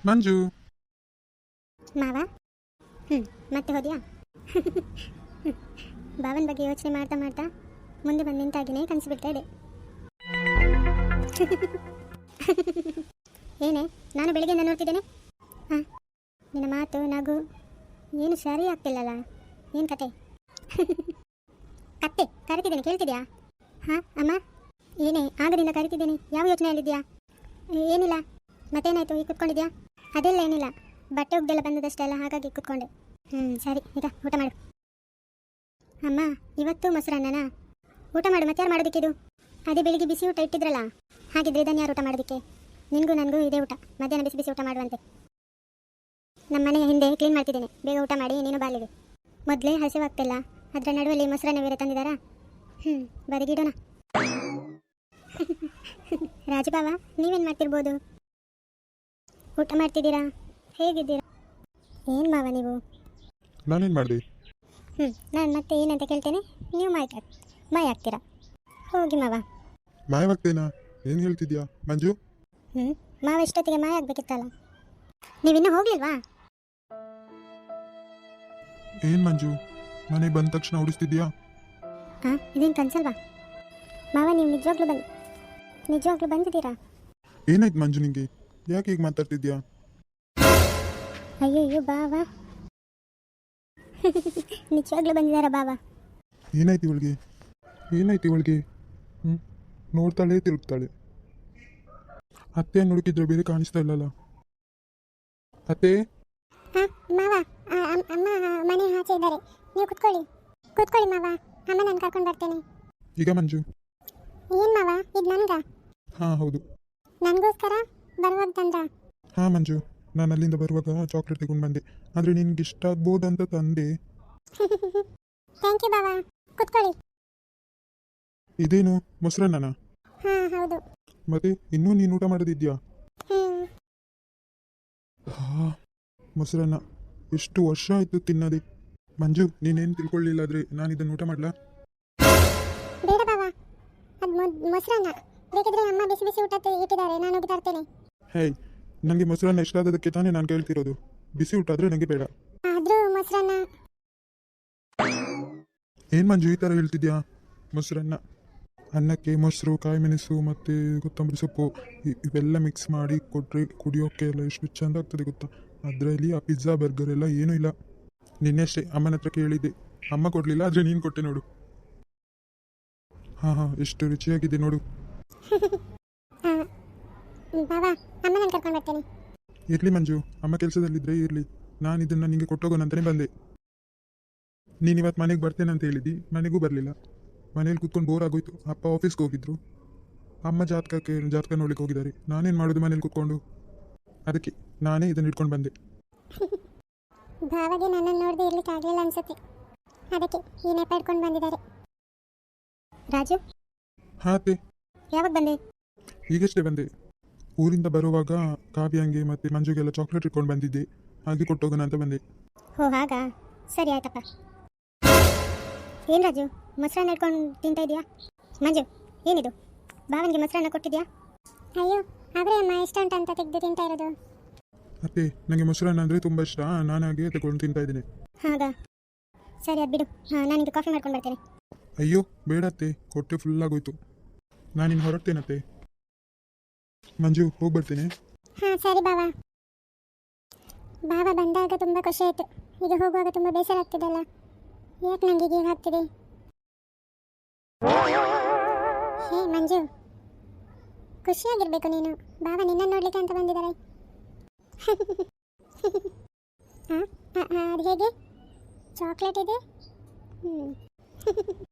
ಮಂಜು. ಮಾವ. ಮತ್ತೆ ಹೋದ್ಯಾ? ಭಾವನ ಬಗ್ಗೆ ಯೋಚನೆ ಮಾಡ್ತಾ ಮಾಡ್ತಾ ಮುಂದೆ ಬಂದು ನಿಂತಾಗಿನೇ ಕನಸು ಬಿಡ್ತಾ ಇದೆ. ಏನೇ, ನಾನು ಬೆಳಿಗ್ಗೆಯಿಂದ ನೋಡ್ತಿದ್ದೇನೆ. ಹಾಂ, ನಿನ್ನ ಮಾತು ನಗು ಏನು ಸರಿ ಆಗ್ತಿಲ್ಲಲ್ಲ. ಏನು ಕತೆ? ಕತ್ತೆ ಕರಿತಿದ್ದೇನೆ, ಕೇಳ್ತಿದ್ಯಾ? ಹಾಂ ಅಮ್ಮ, ಏನೇ ಆಗದಿಂದ ಕರಿತಿದ್ದೇನೆ, ಯಾವ ಯೋಚನೆಯಲ್ಲಿದ್ಯಾ? ಏನಿಲ್ಲ. ಮತ್ತೇನಾಯ್ತು, ಈಗ ಕುತ್ಕೊಂಡಿದ್ಯಾ? ಅದೆಲ್ಲ ಏನಿಲ್ಲ, ಬಟ್ಟೆ ಒಗ್ದೆಲ್ಲ ಬಂದದಷ್ಟೇ ಅಲ್ಲ, ಹಾಗಾಗಿ ಕುತ್ಕೊಂಡೆ. ಸರಿ, ಈಗ ಊಟ ಮಾಡು. ಅಮ್ಮ, ಇವತ್ತು ಮೊಸರನ್ನನ? ಊಟ ಮಾಡು, ಮತ್ತೆ ಯಾರು ಮಾಡೋದಕ್ಕಿದು? ಅದೇ ಬೆಳಿಗ್ಗೆ ಬಿಸಿ ಊಟ ಇಟ್ಟಿದ್ರಲ್ಲ, ಹಾಗಿದ್ರೆ ಇದನ್ನು ಯಾರು ಊಟ ಮಾಡೋದಕ್ಕೆ? ನಿನಗೂ ನನಗೂ ಇದೇ ಊಟ, ಮಧ್ಯಾಹ್ನ ಬಿಸಿ ಬಿಸಿ ಊಟ ಮಾಡುವಂತೆ. ನಮ್ಮ ಮನೆ ಹಿಂದೆ ಕ್ಲೀನ್ ಮಾಡ್ತಿದ್ದೇನೆ, ಬೇಗ ಊಟ ಮಾಡಿ ನೀನು ಬಾಲಿಗೆ. ಮೊದಲೇ ಹಸಿವಾಗ್ತಿಲ್ಲ, ಅದರ ನಡುವಲ್ಲಿ ಮೊಸರನ್ನ ಬೇರೆ ತಂದಿದ್ದಾರಾ? ಬರಿಗಿಡೋಣ. ರಾಜಬಾವ, ನೀವೇನು ಮಾಡ್ತಿರ್ಬೋದು? ಊಟ ಮಾಡ್ತಿದ್ದೀರಾ? ಹೇಗಿದ್ದೀರಾ? ಏನು ಮಾವ ನೀವು? ನಾನೇನು ಮಾಡಿದೆ? ನಾನು ಮತ್ತೆ ಏನಂತ ಕೇಳ್ತೇನೆ, ನೀವು ಮಾಯ ಆಗ್ತೀರಾ. ಹೋಗಿ ಮಾವ. ಮಾಯವಾಗ್ತೇನಾ? ಏನು ಹೇಳ್ತಿದ್ಯಾ ಮಂಜು? ಮಾವ ಇಷ್ಟೊತ್ತಿಗೆ ಮಾಯ ಆಗ್ಬೇಕಿತ್ತಲ್ಲ, ನೀವಿನ್ನೂ ಹೋಗ್ಲಿಲ್ವಾ? ಏನು ಮಂಜು, ಮನೆಗೆ ಬಂದ ತಕ್ಷಣ ಓಡಿಸ್ತಿದ್ಯಾ? ಇದೇನು ಕನ್ಸಲ್ವಾ ಮಾವ? ನೀವು ನಿಜವಾಗ್ಲೂ ಬಂದಿದ್ದೀರಾ? ಏನಾಯ್ತು ಮಂಜು ನಿಂಗೆ? ಯಾಕೆ ಈಗ ಮಾತಾಡ್ತಿದ್ಯಾ? ಅಯ್ಯಯ್ಯೋ ಬಾವ, ನಿಜವಾಗ್ಲೂ ಬಂದಿದ್ದಾರಾ ಬಾವ? ಏನಾಯ್ತು ಇವಳಿಗೆ? ನೋಡ್ತಾಳೆ ತಿರುಗ್ತಾಳೆ. ಅತ್ತೆ ಹುಡುಕಿದ್ರೆ ಬೇರೆ ಕಾಣಿಸ್ತಾ ಇಲ್ಲಲ್ಲ. ಅತ್ತೆ. ಮಾವ, ಅಮ್ಮ ಮನೆ ಆಚೆ ಇದ್ದಾರೆ, ನೀವು ಕೂತ್ಕೊಳ್ಳಿ ಮಾವ, ಅಮ್ಮ ನಾನು ಕರ್ಕೊಂಡು ಬರ್ತೇನೆ. ಈಗ ಮಂಜು? ಏನು ಮಾವ, ಇದು ನನ್ಗ? ಹಾಂ ಹೌದು. ನನಗೋಸ್ಕರ ಬರುವಾಗ ತಂದ? ಹಾಂ ಮಂಜು, ನಾನು ಅಲ್ಲಿಂದ ಬರುವಾಗ ಚಾಕ್ಲೇಟ್ ತಗೊಂಡು ಬಂದೆ, ಆದರೆ ನಿನ್ಗೆ ಇಷ್ಟ ಆಗ್ಬೋದಂತ ತಂದೆ. ಥ್ಯಾಂಕ್ ಯು ಬಾವ, ಕೂತ್ಕೊಳ್ಳಿ. ಇದೇನು ಮೊಸರನ್ನ? ಹಾಂ ಹೌದು. ಮತ್ತೆ ಇನ್ನೂ ನೀನು ಊಟ ಮಾಡೋದಿದ್ಯಾ? ಮೊಸರನ್ನ ಎಷ್ಟು ವರ್ಷ ಆಯ್ತು ತಿನ್ನದೆ. ಮಂಜು, ನೀನೇನು ತಿಳ್ಕೊಳ್ಳಿಲ್ಲ ಆದರೆ ನಾನು ಇದನ್ನು ಊಟ ಮಾಡಲಾ? ಬೇಡ ಬಾವ, ಅದು ಮೊಸರನ್ನ, ಬೇಕಿದ್ರೆ ಅಮ್ಮ ಬಿಸಿ ಬಿಸಿ ಊಟ ಇಟ್ಟಿದ್ದಾರೆ, ನಾನು ಹೋಗಿ ತರ್ತೇನೆ. ಹೇಯ್, ನನಗೆ ಮೊಸರನ್ನ ಇಷ್ಟ ಆದದಕ್ಕೆ ತಾನೇ ನಾನು ಕೇಳ್ತಿರೋದು. ಬಿಸಿ ಊಟ ಆದರೆ ನನಗೆ ಬೇಡ. ಆದರೂ ಮೊಸರನ್ನ. ಏನು ಮಂಜು ಈ ಥರ ಹೇಳ್ತಿದ್ಯಾ? ಮೊಸರನ್ನ ಅನ್ನಕ್ಕೆ ಮೊಸರು, ಕಾಯಿ ಮೆಣಸು ಮತ್ತು ಕೊತ್ತಂಬರಿ ಸೊಪ್ಪು ಇವೆಲ್ಲ ಮಿಕ್ಸ್ ಮಾಡಿ ಕೊಟ್ಟರೆ ಕುಡಿಯೋಕ್ಕೆ ಎಲ್ಲ ಎಷ್ಟು ಚೆಂದ ಆಗ್ತದೆ ಗೊತ್ತಾ? ಅದರಲ್ಲಿ ಆ ಪಿಜ್ಜಾ ಬರ್ಗರ್ ಎಲ್ಲ ಏನೂ ಇಲ್ಲ. ನಿನ್ನೆ ಅಷ್ಟೇ ಅಮ್ಮನ ಹತ್ರ ಕೇಳಿದ್ದೆ, ಅಮ್ಮ ಕೊಡಲಿಲ್ಲ, ಆದರೆ ನೀನು ಕೊಟ್ಟೆ ನೋಡು. ಹಾಂ ಎಷ್ಟು ರುಚಿಯಾಗಿದೆ ನೋಡು. ಬಾಬಾ, ಅಮ್ಮ ನಾನು ಕರ್ಕೊಂಡು ಬರ್ತೇನೆ. ಇರಲಿ ಮಂಜು, ಅಮ್ಮ ಕೆಲಸದಲ್ಲಿದ್ದರೆ ಇರಲಿ, ನಾನು ಇದನ್ನು ನಿಮಗೆ ಕೊಟ್ಟೋಗೋಣಂತಲೇ ಬಂದೆ. ನೀನು ಇವತ್ತು ಮನೆಗೆ ಬರ್ತೇನೆ ಅಂತ ಹೇಳಿದ್ದಿ, ಮನೆಗೂ ಬರಲಿಲ್ಲ. ಮನೇಲಿ ಕೂತ್ಕೊಂಡು ಬೋರ್ ಆಗೋಯ್ತು. ಅಪ್ಪ ಆಫೀಸ್ಗೆ ಹೋಗಿದ್ರು, ಅಮ್ಮ ಜಾತಕ ನೋಡ್ಲಿಕ್ಕೆ ಹೋಗಿದ್ದಾರೆ. ನಾನೇನು ಮಾಡೋದು ಮನೇಲಿ ಕೂತ್ಕೊಂಡು? ಅದಕ್ಕೆ ನಾನೇ ಇದನ್ನು ಇಟ್ಕೊಂಡು ಬಂದೆ. ಭಾವಗೆ ನನ್ನನ್ನು ನೋಡದೆ ಇರ್ಲಿಕ್ಕೆ ಆಗಲಿಲ್ಲ ಅನ್ಸುತ್ತೆ, ಅದಕ್ಕೆ ಈ ನೆಪ ಇಟ್ಕೊಂಡು ಬಂದಿದ್ದಾರೆ. ರಾಜು. ಹಾಂ ಅತ್ತೆ. ಯಾವಾಗ ಬಂದೆ? ಈಗಷ್ಟೇ ಬಂದೆ. ಊರಿಂದ ಬರುವಾಗ ಕಾವ್ಯಂಗೆ ಮತ್ತು ಮಂಜುಗೆಲ್ಲ ಚಾಕ್ಲೇಟ್ ಇಟ್ಕೊಂಡು ಬಂದಿದ್ದೆ, ಹಾಗೆ ಕೊಟ್ಟೋಗೋಣ ಅಂತ ಬಂದೆ. ಓ ಹಾಗಾ, ಸರಿ ಆಯ್ತಪ್ಪ. ಏನು ರಾಜು, ಮೊಸರನ್ನ ಇಟ್ಕೊಂಡು ತಿಂತಾ ಇದೆಯಾ? ಮಂಜು, ಏನಿದು, ಭಾವನಿಗೆ ಮೊಸರನ್ನ ಕೊಟ್ಟಿದ್ಯಾ? ಅಯ್ಯೋ, ಅವರೇ ಅಮ್ಮ ಇಷ್ಟ ಅಂತ ತೆಗೆದು ತಿಂತಾ ಇರೋದು. ಅತ್ತೆ, ನನಗೆ ಮೊಸರನ್ನ ಅಂದರೆ ತುಂಬ ಇಷ್ಟ, ನಾನು ಹಾಗೆ ತಗೊಂಡು ತಿಂತಾ ಇದ್ದೀನಿ. ಹಾಗಾ, ಸರಿ ಅದು ಬಿಡು, ನಾನಿದು ಕಾಫಿ ಮಾಡ್ಕೊಂಡು ಬರ್ತೇನೆ. ಅಯ್ಯೋ ಬೇಡ ಅತ್ತೆ, ಹೊಟ್ಟೆ ಫುಲ್ ಆಗೋಯ್ತು, ನಾನಿನ್ನು ಹೊರಡ್ತೇನತ್ತೆ. ಮಂಜು, ಹೋಗಿ ಬರ್ತೇನೆ. ಹಾಂ ಸರಿ ಬಾವ. ಬಾವ ಬಂದಾಗ ತುಂಬ ಖುಷಿ ಆಯಿತು, ಈಗ ಹೋಗುವಾಗ ತುಂಬ ಬೇಸರ ಆಗ್ತಿದೆಲ್ಲ, ಯಾಕೆ ನನಗೆ ಈಗ ಆಗ್ತಿದೆ? ಹೇ ಮಂಜು, ಖುಷಿಯಾಗಿರ್ಬೇಕು ನೀನು, ಬಾವ ನಿನ್ನನ್ನು ನೋಡ್ಲಿಕ್ಕೆ ಅಂತ ಬಂದಿದ್ದಾರೆ. ಅದು ಹೇಗೆ ಚಾಕ್ಲೇಟ್ ಇದೆ?